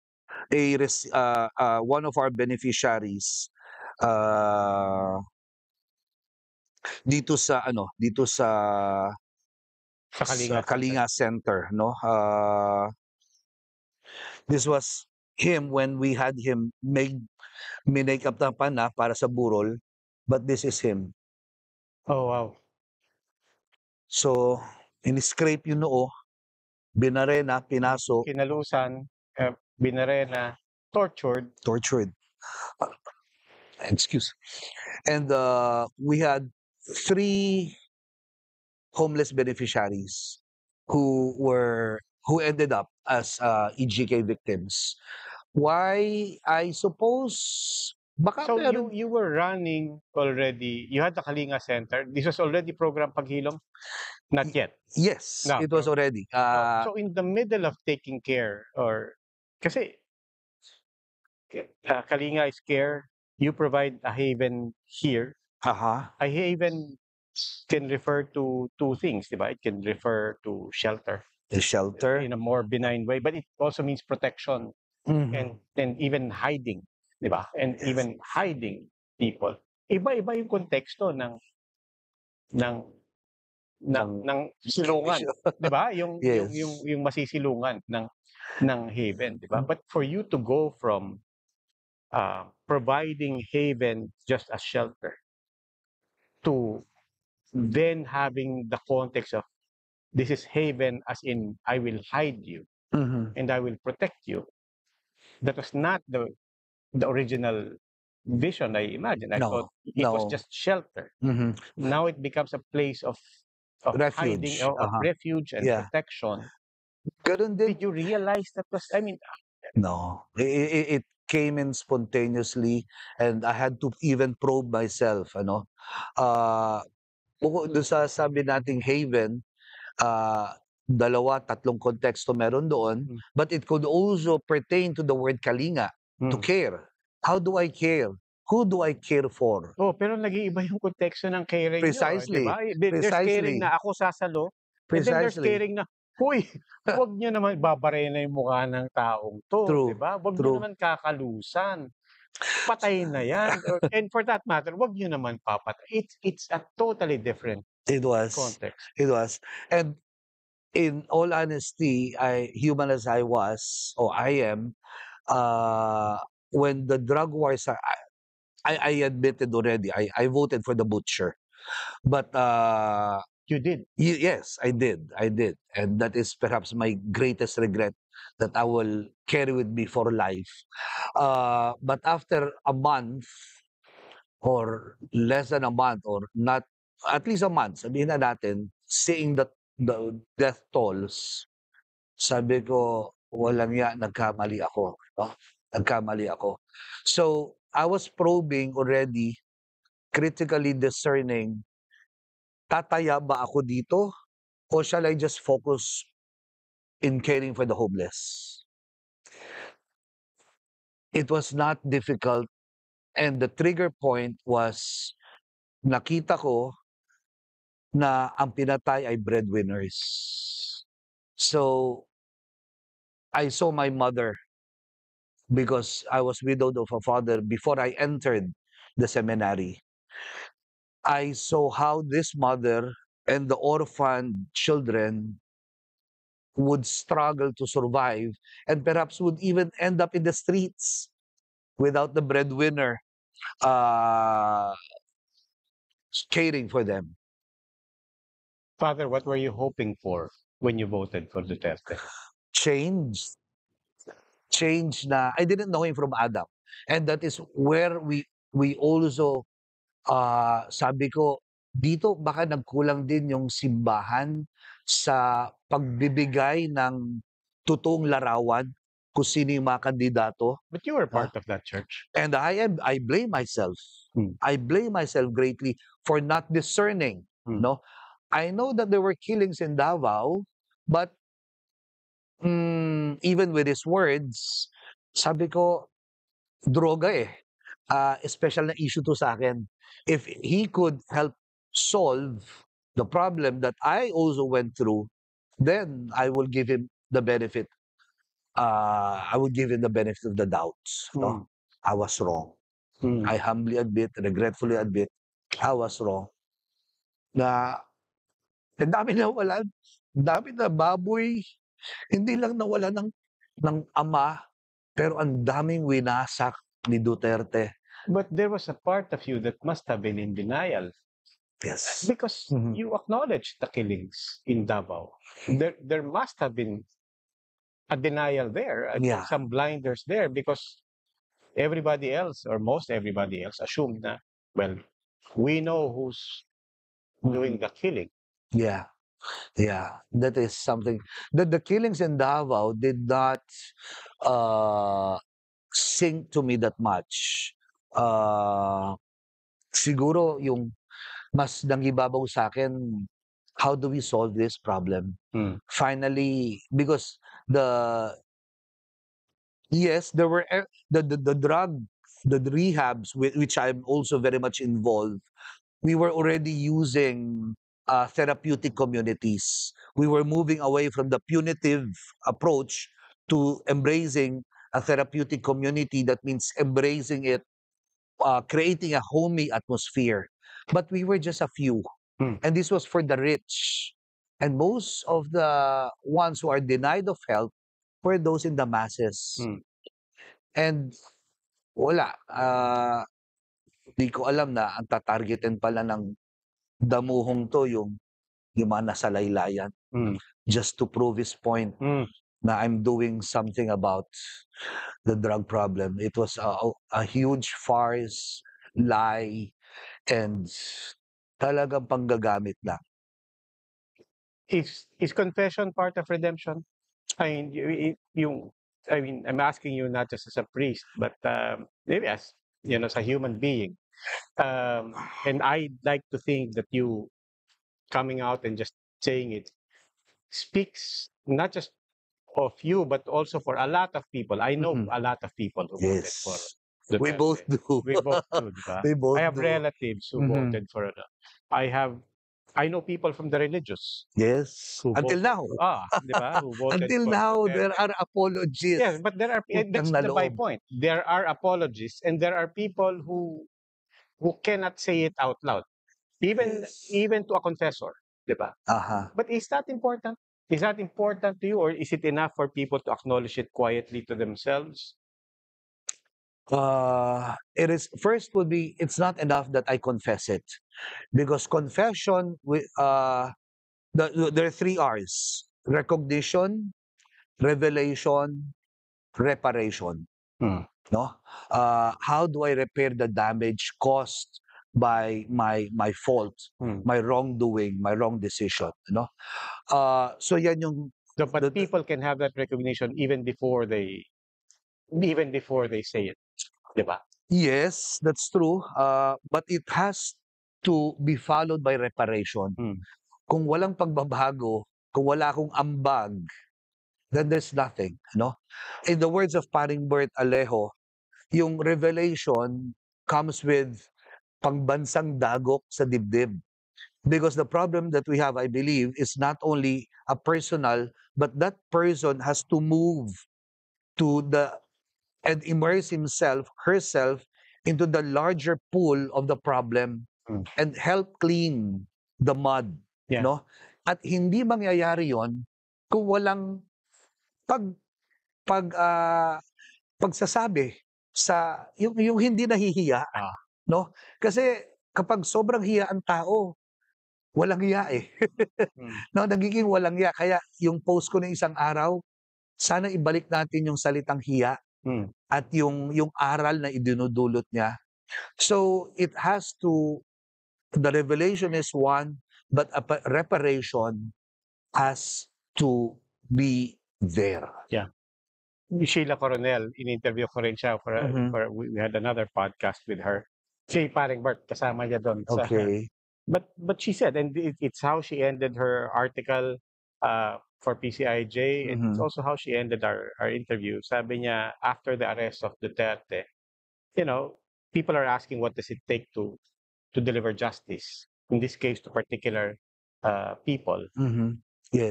Speaker 2: one of our beneficiaries dito sa Kalinga Center, no? This was him when we had him make up na pana para sa burol, but this is him.
Speaker 3: Oh, wow.
Speaker 2: So, in-scrape yung noo, binarena, pinaso,
Speaker 3: Kinalusan, binarena, tortured.
Speaker 2: Excuse. And we had 3 homeless beneficiaries who ended up as EGK victims. Why? I suppose baka
Speaker 3: So
Speaker 2: meron.
Speaker 3: you were running already. You had the Kalinga Center. This was already program Paghilom? Not yet.
Speaker 2: Yes,
Speaker 3: No.
Speaker 2: it was already.
Speaker 3: So in the middle of taking care, or kasi Kalinga is care, you provide a haven here. A haven can refer to 2 things, diba? It can refer to shelter.
Speaker 2: The shelter.
Speaker 3: In a more benign way, but it also means protection and even hiding, diba? And even hiding people. Iba-iba yung konteksto ng silungan, diba? Yung
Speaker 2: Yes.
Speaker 3: yung masisilungan ng haven, diba? But for you to go from providing haven just as shelter to then having the context of this is haven as in I will hide you and I will protect you. That was not the original vision, I imagine. I thought it was just shelter. Now it becomes a place of
Speaker 2: Refuge.
Speaker 3: hiding, of refuge and protection.
Speaker 2: Ganun din.
Speaker 3: Did you realize that was, I mean,
Speaker 2: No, it came in spontaneously, and I had to even probe myself, ano. Bukod dun sa sabi nating haven, dalawa, tatlong konteksto meron doon,
Speaker 3: Mm.
Speaker 2: but it could also pertain to the word kalinga, to
Speaker 3: Mm.
Speaker 2: care. How do I care? Who do I care for?
Speaker 3: Oh, pero nag-iiba yung konteksto ng caring niyo, di
Speaker 2: Precisely.
Speaker 3: ba? There's caring
Speaker 2: Precisely.
Speaker 3: na ako sasalo, and then there's
Speaker 2: Precisely.
Speaker 3: caring na, huy, huwag niyo naman babarin na yung mukha ng taong to,
Speaker 2: True.
Speaker 3: di ba? Huwag niyo
Speaker 2: True.
Speaker 3: naman kakalusan. Patay na yan. And for that matter, huwag niyo naman papatay. It's a totally different
Speaker 2: It was.
Speaker 3: context.
Speaker 2: It was. And in all honesty, human as I was, or I am, when the drug wars, I admitted already, I voted for the butcher. But
Speaker 3: You did.
Speaker 2: yes, I did. And that is perhaps my greatest regret that I will carry with me for life. But after a month, or less than a month, or not, at least a month, sabihin na natin, seeing the death tolls, sabi ko, walang ya, nagkamali ako. No? Nagkamali ako. So, I was probing already, critically discerning, tataya ba ako dito? Or shall I just focus in caring for the homeless? It was not difficult. And the trigger point was, nakita ko na ang pinatay ay breadwinners. So, I saw my mother, because I was widowed of a father before I entered the seminary. I saw how this mother and the orphaned children would struggle to survive, and perhaps would even end up in the streets without the breadwinner caring for them.
Speaker 3: Father, what were you hoping for when you voted for Duterte?
Speaker 2: Change na I didn't know him from Adam, and that is where we also sabi ko, dito baka nagkulang din yung simbahan sa pagbibigay ng totoong larawan kung sino yung mga kandidato.
Speaker 3: But you were part of that church.
Speaker 2: And I blame myself. I blame myself greatly for not discerning. No, I know that there were killings in Davao, but even with his words, sabi ko, droga eh. Special na issue to sa akin. If he could help solve the problem that I also went through, then I will give him the benefit. I would give him the benefit of the doubt. No? I was wrong. I humbly admit, regretfully admit, I was wrong. Na ang dami na wala, dami na baboy, hindi lang nawala ng ama, pero ang daming winasak ni Duterte.
Speaker 3: But there was a part of you that must have been in denial.
Speaker 2: Yes.
Speaker 3: Because you acknowledged the killings in Davao. There must have been a denial there,
Speaker 2: Yeah.
Speaker 3: some blinders there, because everybody else, or most everybody else, assumed that, well, we know who's doing the killing.
Speaker 2: Yeah. Yeah. That is something. The killings in Davao did not sink to me that much. Siguro yung mas nangibabaw sa akin, how do we solve this problem? Finally, because yes, there were the drug, the rehabs, which I'm also very much involved. We were already using therapeutic communities. We were moving away from the punitive approach to embracing a therapeutic community. That means embracing it, creating a homey atmosphere. But we were just a few. And this was for the rich. And most of the ones who are denied of help were those in the masses. And wala. Di ko alam na ang tatargetin pala ng damuhong to yung mga nasa laylayan. Just to prove his point na I'm doing something about the drug problem. It was a huge farce, lie, and talagang panggagamit lang.
Speaker 3: Is confession part of redemption? I mean, I'm asking you not just as a priest, but maybe as as a human being. And I'd like to think that you coming out and just saying it speaks not just of you, but also for a lot of people. I know
Speaker 2: Mhm.
Speaker 3: a lot of people who voted for
Speaker 2: Yes. We both
Speaker 3: Duterte.
Speaker 2: do.
Speaker 3: We both do, di ba?
Speaker 2: We both
Speaker 3: I have
Speaker 2: do.
Speaker 3: relatives who
Speaker 2: Mhm.
Speaker 3: voted for I know people from the religious
Speaker 2: Yes.
Speaker 3: who
Speaker 2: Until
Speaker 3: voted
Speaker 2: now.
Speaker 3: di ba? Who voted
Speaker 2: Until
Speaker 3: for
Speaker 2: now, there
Speaker 3: Duterte.
Speaker 2: are apologies.
Speaker 3: Yes, but there are
Speaker 2: Utang
Speaker 3: that's
Speaker 2: na
Speaker 3: the my
Speaker 2: loob.
Speaker 3: point. There are apologies and there are people who cannot say it out loud. Even
Speaker 2: Yes.
Speaker 3: even to a confessor, di ba?
Speaker 2: Aha.
Speaker 3: But is that important? Is that important to you, or is it enough for people to acknowledge it quietly to themselves?
Speaker 2: It is first would be it's not enough that I confess it because confession there are three R's: recognition, revelation, reparation.
Speaker 3: Hmm.
Speaker 2: No, how do I repair the damage caused by my fault,
Speaker 3: Hmm.
Speaker 2: my wrongdoing, my wrong decision? No, so yan yung
Speaker 3: So, but
Speaker 2: the
Speaker 3: people can have that recognition even before they say it, di ba?
Speaker 2: yes, that's true. But it has to be followed by reparation.
Speaker 3: Hmm.
Speaker 2: Kung walang pagbabago, kung wala akong ambag, then there's nothing, no? In the words of Paring Bert Alejo, yung revelation comes with pangbansang dagok sa dibdib. Because the problem that we have, I believe, is not only a personal, but that person has to move to the and immerse himself, herself into the larger pool of the problem
Speaker 3: Hmm.
Speaker 2: and help clean the mud,
Speaker 3: Yeah.
Speaker 2: no? At hindi mangyayari 'yon kung walang pag pag pagsasabi sa yung hindi nahihiya,
Speaker 3: Ah.
Speaker 2: no? Kasi kapag sobrang hiya ang tao, walang hiya eh.
Speaker 3: Hmm.
Speaker 2: No, nagiging walang hiya. Kaya yung post ko ng isang araw, sana ibalik natin yung salitang hiya
Speaker 3: Hmm.
Speaker 2: at yung aral na idinudulot niya. So it has to the revelation is one, but a reparation has to be there.
Speaker 3: Sheila Coronel, in-interview ko rin siya
Speaker 2: Mhm.
Speaker 3: we had another podcast with her. Si Paring Bert, kasama niya doon sa
Speaker 2: Okay.
Speaker 3: But she said, and it's how she ended her article for PCIJ, and it's
Speaker 2: Mhm.
Speaker 3: also how she ended our interview. Sabi niya, after the arrest of Duterte, people are asking what does it take to deliver justice, in this case to particular people.
Speaker 2: Mhm.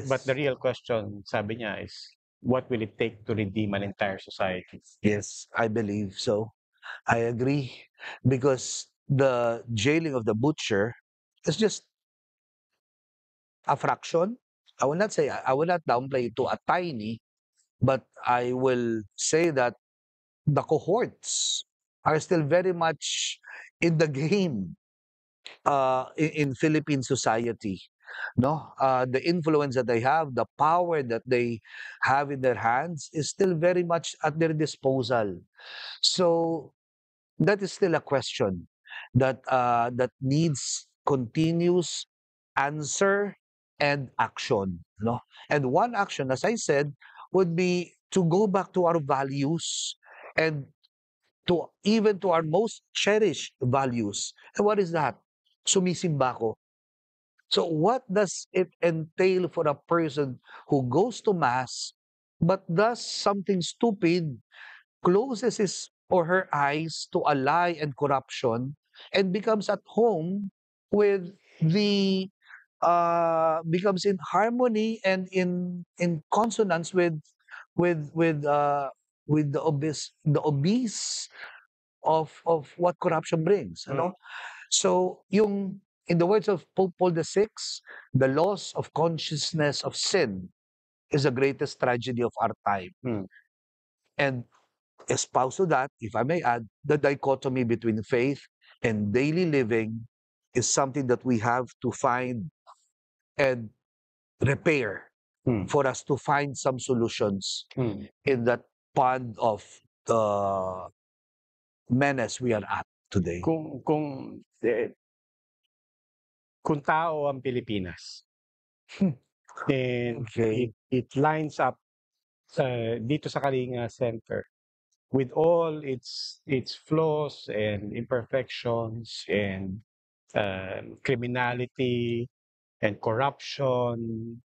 Speaker 3: But the
Speaker 2: Yes.
Speaker 3: real question, sabi niya, is what will it take to redeem an entire society?
Speaker 2: Yes, I believe so. I agree because the jailing of the butcher is just a fraction. I will not downplay it to a tiny, but I will say that the cohorts are still very much in the game in Philippine society. No, the influence that they have, the power that they have in their hands is still very much at their disposal. So that is still a question that needs continuous answer and action. No, and one action, as I said, would be to go back to our values and to even to our most cherished values. And what is that? Sumisimba ko. So what does it entail for a person who goes to mass but does something stupid, closes his or her eyes to a lie and corruption, and becomes at home with the becomes in harmony and in consonance with with uh with the obese of what corruption brings, you know? So yung in the words of Pope Paul VI, the loss of consciousness of sin is the greatest tragedy of our time.
Speaker 3: Mm.
Speaker 2: And espouse to that, if I may add, the dichotomy between faith and daily living is something that we have to find and repair
Speaker 3: Mm.
Speaker 2: for us to find some solutions
Speaker 3: Mm.
Speaker 2: in that pond of menace we are at today.
Speaker 3: Kung tao ang Pilipinas, and
Speaker 2: Okay.
Speaker 3: it lines up dito sa Kalinga Center, with all its flaws and imperfections and criminality and corruption,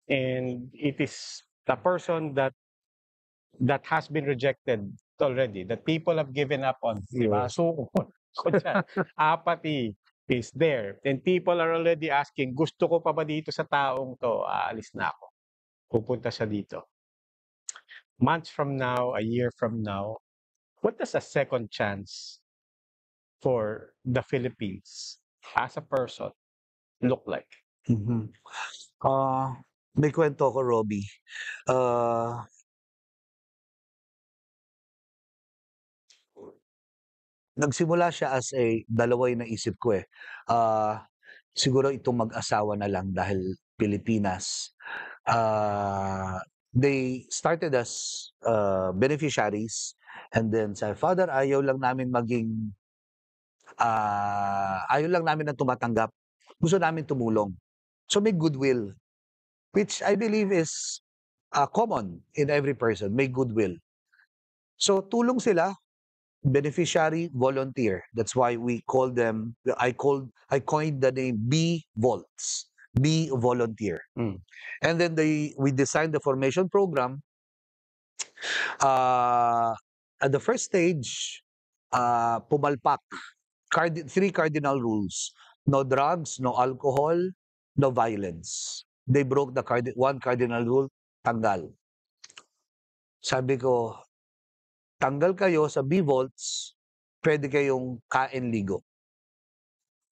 Speaker 3: and it is the person that has been rejected already, that people have given up on, di ba?
Speaker 2: Yes.
Speaker 3: So, dyan, apathy is there, and people are already asking, gusto ko pa ba dito sa taong to? Aalis na ako. Pupunta siya dito. Months from now, a year from now, what does a second chance for the Philippines as a person look like?
Speaker 2: Mhm. May kwento ako, Robbie. Nagsimula siya as dalawa yung naisip ko eh. Siguro itong mag-asawa na lang dahil Pilipinas. They started as beneficiaries, and then sa father, ayaw lang namin na tumatanggap. Gusto namin tumulong. So may goodwill, which I believe is common in every person. May goodwill. So tulong sila, beneficiary, volunteer. That's why we call them, I coined the name B Volts. Be volunteer. And then we designed the formation program. At the first stage, pumalpak. Three cardinal rules. No drugs, no alcohol, no violence. They broke the one cardinal rule, tanggal. Sabi ko, tanggal kayo sa B-Volts, pwede kayong kain ligo.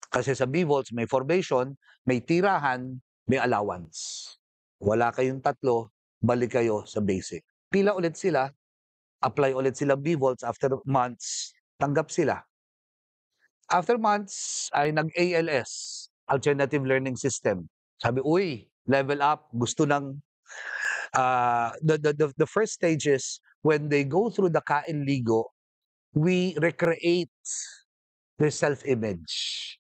Speaker 2: Kasi sa B-Volts, may formation, may tirahan, may allowance. Wala kayong tatlo, balik kayo sa basic. Pila ulit sila, apply ulit sila B-Volts, after months, tanggap sila. After months, ay nag-ALS, Alternative Learning System. Sabi, uy, level up, gusto ng... the first stages, when they go through the kain ligo, we recreate their self-image.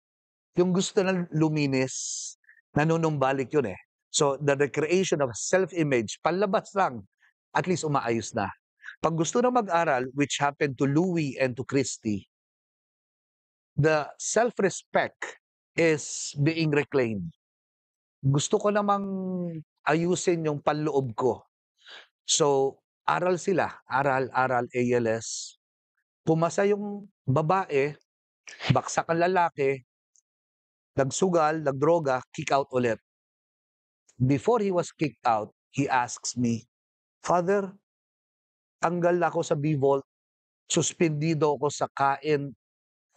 Speaker 2: Yung gusto ng luminis, nanunumbalik yun eh. So, the recreation of self-image, palabas lang, at least umaayos na. Pag gusto na mag-aral, which happened to Louie and to Christy, the self-respect is being reclaimed. Gusto ko namang ayusin yung panloob ko. So, aral sila. Aral, ALS. Pumasa yung babae, baksak ang lalaki, nagsugal, nagdroga, kick out ulit. Before he was kicked out, he asks me, Father, tanggal ako sa B-Volt, suspendido ako sa kain,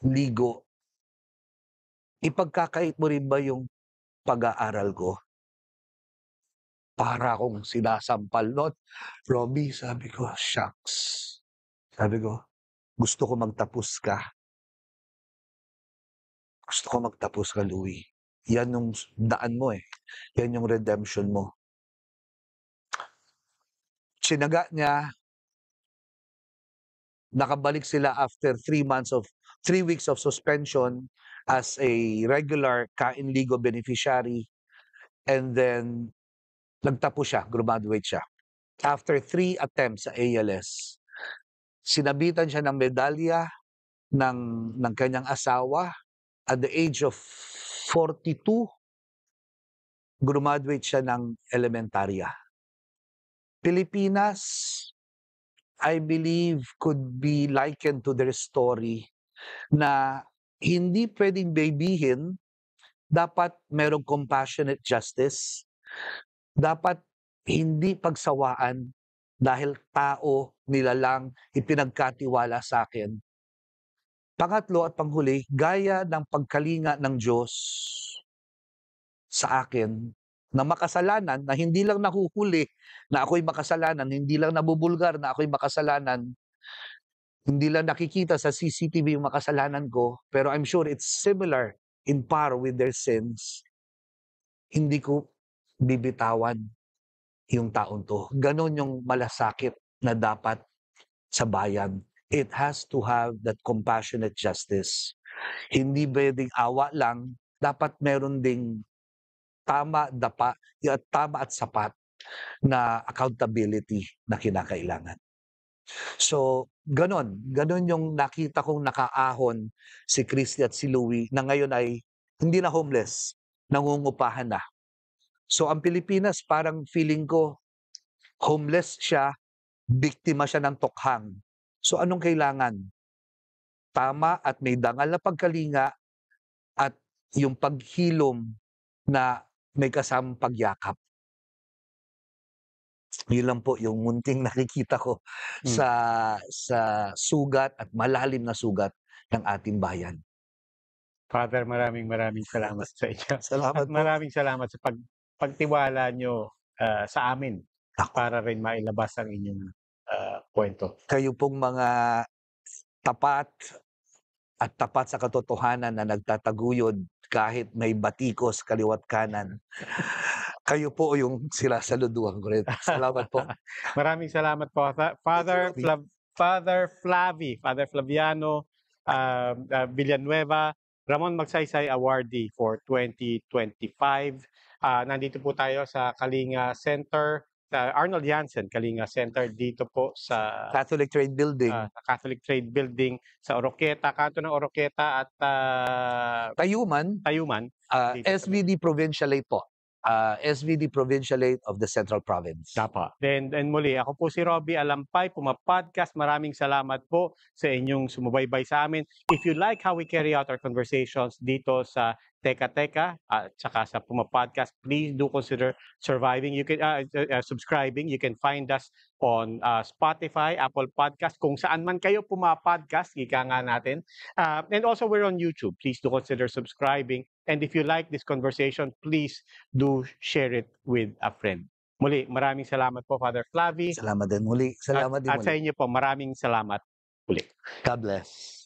Speaker 2: ligo. Ipagkakait mo rin ba yung pag-aaral ko? Para akong sinasampal nun. Robbie, sabi ko, shucks. Sabi ko, gusto ko magtapos ka. Gusto ko magtapos ka, Louie. Yan yung daan mo eh. Yan yung redemption mo. Sinaga niya, nakabalik sila after 3 weeks of suspension as a regular Kain Ligo beneficiary, and then nagtapos siya, graduate siya. After 3 attempts sa ALS, sinabitan siya ng medalya ng kanyang asawa. At the age of 42, graduate siya ng elementarya. Pilipinas, I believe, could be likened to their story na hindi pwedeng babyhin, dapat merong compassionate justice, dapat hindi pagsawaan dahil tao, nilalang, ipinagkatiwala sa akin. Pangatlo at panghuli, gaya ng pagkalinga ng Diyos sa akin, na makasalanan, na hindi lang nahuhuli na ako'y makasalanan, hindi lang nabubulgar na ako'y makasalanan, hindi lang nakikita sa CCTV yung makasalanan ko, pero I'm sure it's similar in par with their sins. Hindi ko bibitawan yung taong to. Ganon yung malasakit na dapat sa bayan. It has to have that compassionate justice. Hindi pwedeng awa lang, dapat meron ding tama, tama at sapat. na accountability na kinakailangan. So, ganon yung nakita kong nakaahon si Christy at si Louie na ngayon ay hindi na homeless, nangungupahan na. So, ang Pilipinas parang feeling ko homeless siya, biktima siya ng tukhang. So, anong kailangan? Tama at may dangal na pagkalinga at yung paghilom na may kasamang pagyakap. Yun lang po yung munting nakikita ko sa sugat at malalim na sugat ng ating bayan.
Speaker 3: Father, maraming salamat sa inyo.
Speaker 2: Salamat
Speaker 3: At
Speaker 2: po.
Speaker 3: maraming salamat sa pagtiwala nyo sa amin
Speaker 2: Ako.
Speaker 3: para rin mailabas ang inyong kwento.
Speaker 2: Kayo pong mga tapat at tapat sa katotohanan na nagtataguyod kahit may batikos kaliwat kanan. Kayo po yung sinasaluduhan ko rin. Salamat po.
Speaker 3: Maraming salamat po, Father Flaviano Villanueva, Ramon Magsaysay Awardee for 2025. Nandito po tayo sa Kalinga Center, sa Arnold Janssen Kalinga Center dito po sa
Speaker 2: Catholic Trade Building.
Speaker 3: Catholic Trade Building sa Oroqueta, kanto ng Oroqueta at
Speaker 2: Tayuman,
Speaker 3: dito sa
Speaker 2: SVD Provincialate po. SVD Provincialate of the Central Province.
Speaker 3: Tapa. Then muli, ako po si Robbie Alampay, Puma-Podcast. Maraming salamat po sa inyong sumubaybay sa amin. If you like how we carry out our conversations dito sa Teka Teka at saka sa Puma-Podcast, please do consider subscribing. You can find us on Spotify, Apple Podcast, kung saan man kayo Puma-Podcast, ika nga natin. And also we're on YouTube. Please do consider subscribing. And if you like this conversation, please do share it with a friend. Muli, maraming salamat po, Father Flavi.
Speaker 2: Salamat din muli. Salamat din
Speaker 3: At sa
Speaker 2: muli.
Speaker 3: inyo po, maraming salamat muli.
Speaker 2: God bless.